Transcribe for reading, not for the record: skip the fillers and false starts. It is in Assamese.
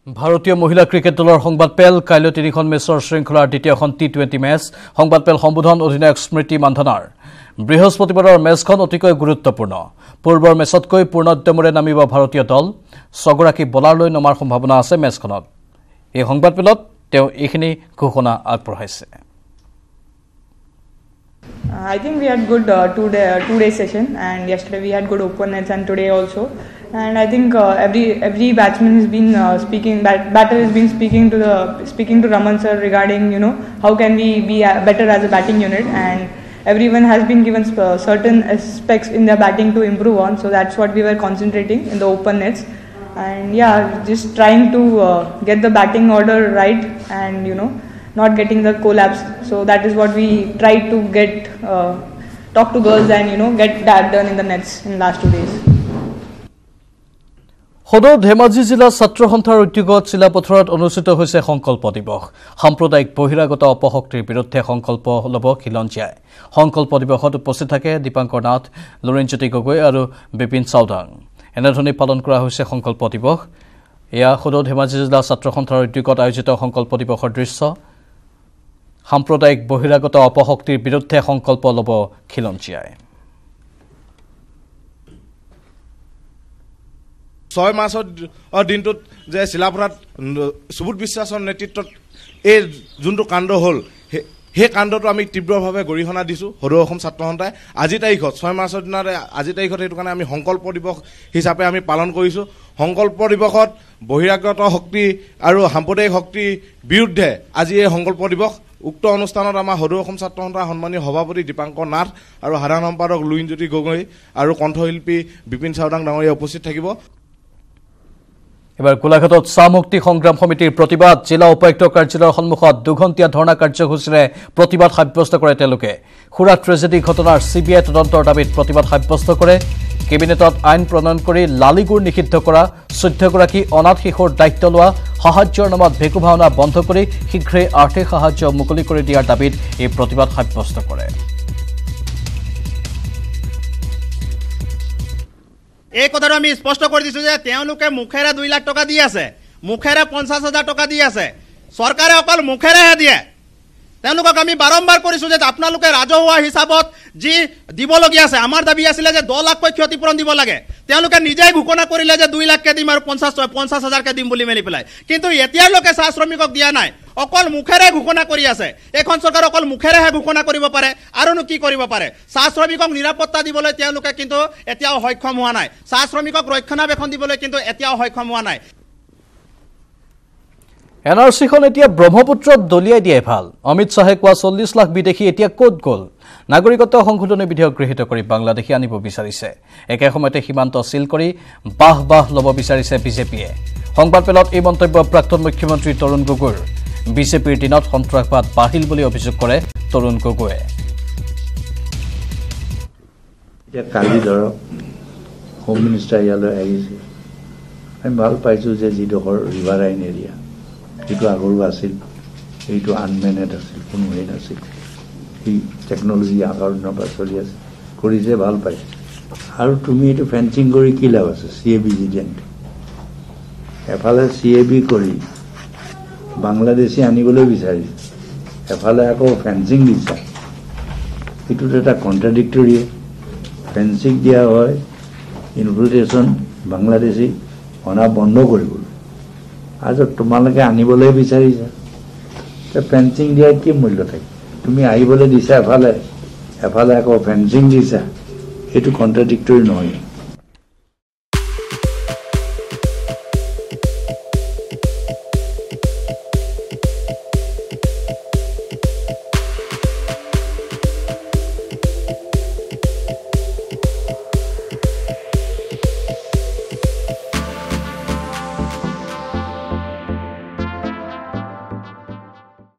ভাৰতীয় মহিলা ক্ৰিকেট দলৰ সংবাদপেল কাইলৈ ৩খন মেচৰ শৃংখলাৰ দ্বিতীয়খন টি20 মেচ সংবাদপেল সম্বোধন অধিনায়ক স্মৃতি মান্ধানাৰ বৃহস্পতিবাৰৰ মেচখন অতিকৈ গুৰুত্বপূৰ্ণ পূৰ্বৰ মেচতকৈ পূৰ্ণোদ্যমৰে নামিব ভাৰতীয় দল ছগৰাকী বলাৰলৈ নমাৰ সম্ভাৱনা আছে মেচখনত এই সংবাদপেলত তেওঁ এইখিনি ঘোষণা আগবঢ়াইছে I think we had good two-day session, and yesterday we had good open nets, and today also. And I think every batsman has been batter has been speaking to Raman sir regarding how can we be better as a batting unit, and everyone has been given certain aspects in their batting to improve on. So that's what we were concentrating in the open nets, and yeah, just trying to get the batting order right, and not getting the collapse. So that is what we tried to get, talk to girls and get that done in the nets in the last 2 days. সদৌ ধেমাজি জিলা ছাত্ৰ সন্থাৰ উদ্যোগত চিলাপথাৰত অনুষ্ঠিত হৈছে সংকল্প দিৱস সাম্প্ৰদায়িক বহিৰাগত অপশক্তিৰ বিৰুদ্ধে সংকল্প ল'ব খিলঞ্জীয়াই সংকল্প দিৱসত উপস্থিত থাকে দীপাংকৰ নাথ লৰেঞ্জ্যোতি গগৈ আৰু বিপিন চাওদাং এনেধৰণে পালন কৰা হৈছে সংকল্প দিৱস এয়া সদৌ ধেমাজি জিলা ছাত্ৰ সন্থাৰ উদ্যোগত আয়োজিত সংকল্প দিৱসৰ দৃশ্য সাম্প্ৰদায়িক বহিৰাগত অপশক্তিৰ বিৰুদ্ধে সংকল্প ল'ব খিলঞ্জীয়াই 6 মাসৰ দিনটোত যে শিলাপথাৰত সুবুত বিশ্বাসৰ নেতৃত্বত এই যোনটো কাণ্ড হ'ল সেই কাণ্ডটো আমি তীব্ৰভাৱে গৰিহণা দিছোঁ সদৌ অসম ছাত্ৰ সন্থাই আজি তাৰিখত 6 মাৰ্চৰ দিনতে আজি তাৰিখত সেইটো কাৰণে আমি সংকল্প দিৱস হিচাপে আমি পালন কৰিছোঁ সংকল্প দিৱসত বহিৰাগত শক্তি আৰু সাম্প্ৰদায়িক শক্তিৰ বিৰুদ্ধে আজি এই সংকল্প দিৱস উক্ত অনুষ্ঠানত আমাৰ সদৌ অসম ছাত্ৰ সন্থাৰ সন্মানীয় সভাপতি দীপাংকৰ নাথ আৰু সাধাৰণ সম্পাদক লৰেঞ্জ্যোতি গগৈ আৰু কণ্ঠশিল্পী বিপিন চাওদাং ডাঙৰীয়া উপস্থিত থাকিব এবাৰ গোলাঘাটত চাহমুক্তি সংগ্ৰাম সমিতিৰ প্ৰতিবাদ জিলা উপায়ুক্ত কাৰ্যালয়ৰ সন্মুখত দুঘণ্টীয়া ধৰ্ণা কাৰ্যসূচীৰে প্ৰতিবাদ সাব্যস্ত কৰে তেওঁলোকে খুৰা ট্ৰেজেডি ঘটনাৰ চিবিআই তদন্তৰ দাবীত প্ৰতিবাদ সাব্যস্ত কৰে কেবিনেটত আইন প্ৰণয়ন কৰি লালিগুৰ নিষিদ্ধ কৰা 14গৰাকী অনাথ শিশুৰ দায়িত্ব লোৱা সাহায্যৰ নামত ভেকু ভাওনা বন্ধ কৰি শীঘ্ৰে আৰ্থিক সাহায্য মুকলি কৰি দিয়াৰ দাবীত এই প্ৰতিবাদ সাব্যস্ত কৰে এই কথাটো আমি স্পষ্ট কৰি দিছো যে তেওঁলোকে মুখেৰে 2 লাখ টকা দি আছে মুখেৰে 50,000 টকা দি আছে চৰকাৰে অকল মুখেৰেহে দিয়ে তেওঁলোকক আমি বাৰম্বাৰ কৰিছো যে আপোনালোকে ৰাজহুৱা হিচাপত যি দিবলগীয়া আছে আমাৰ দাবী আছিল যে 10 লাখকৈ ক্ষতিপূৰণ দিব লাগে তেওঁলোকে নিজেই ঘোষণা কৰিলে যে 2 লাখকে দিম আৰু 50,000 কে দিম বুলি মেলি পেলাই কিন্তু এতিয়ালৈকে চাহ শ্ৰমিকক দিয়া নাই অকল মুখেৰে ঘোষণা কৰি আছে এখন চৰকাৰ অকল মুখেৰেহে ঘোষণা কৰিব পাৰে আৰুনো কি কৰিব পাৰে চাহ শ্ৰমিকক নিৰাপত্তা দিবলৈ তেওঁলোকে কিন্তু এতিয়াও সক্ষম হোৱা নাই চাহ শ্ৰমিকক ৰক্ষণাবেক্ষণ দিবলৈ কিন্তু এতিয়াও সক্ষম হোৱা নাই এনআৰচিখন এতিয়া ব্ৰহ্মপুত্ৰত দলিয়াই দিয়ে ভাল অমিত শাহে কোৱা 40 লাখ বিদেশী এতিয়া ক'ত গ'ল নাগৰিকত্ব সংশোধনী বিধেয়ক গৃহীত কৰি বাংলাদেশী আনিব বিচাৰিছে একে সময়তে সীমান্ত সিল কৰি বাহ ল'ব বিচাৰিছে বিজেপিয়ে সংবাদপেলত এই মন্তব্য প্ৰাক্তন মুখ্যমন্ত্ৰী তৰুণ গগৈৰ বিজেপিৰ দিনত সন্ত্ৰাসবাদ বাঢ়িল বুলি অভিযোগ কৰে তৰুণ গগৈয়ে কালি ধৰক হোম মিনিষ্টাৰ ইয়ালৈ আহিছে আমি ভাল পাইছোঁ যে যিডোখৰ ৰিভাৰাইন এৰিয়া এইটো আগৰো আছিল এইটো আনমেনেড আছিল কোনো হেৰি নাছিল এই টেকন'লজি আগৰ দিনৰ পৰা চলি আছে কৰিছে ভাল পাইছে আৰু তুমি এইটো ফেঞ্চিং কৰি কি লাভ আছে CAB যিটো এফালে CAB কৰি বাংলাদেশী আনিবলৈ বিচাৰিছে এফালে আকৌ ফেঞ্চিং দিছে এইটোতো এটা কণ্ট্ৰাডিক্টৰী ফেঞ্চিং দিয়া হয় ইনভিটেশ্যন বাংলাদেশী অনা বন্ধ কৰিবলৈ আৰু তোমালোকে আনিবলৈ বিচাৰিছা ফেঞ্চিং দিয়াৰ কি মূল্য থাকে তুমি আহিবলৈ দিছা এফালে আকৌ ফেঞ্চিং দিছা এইটো কণ্ট্ৰাডিক্টৰী নহয়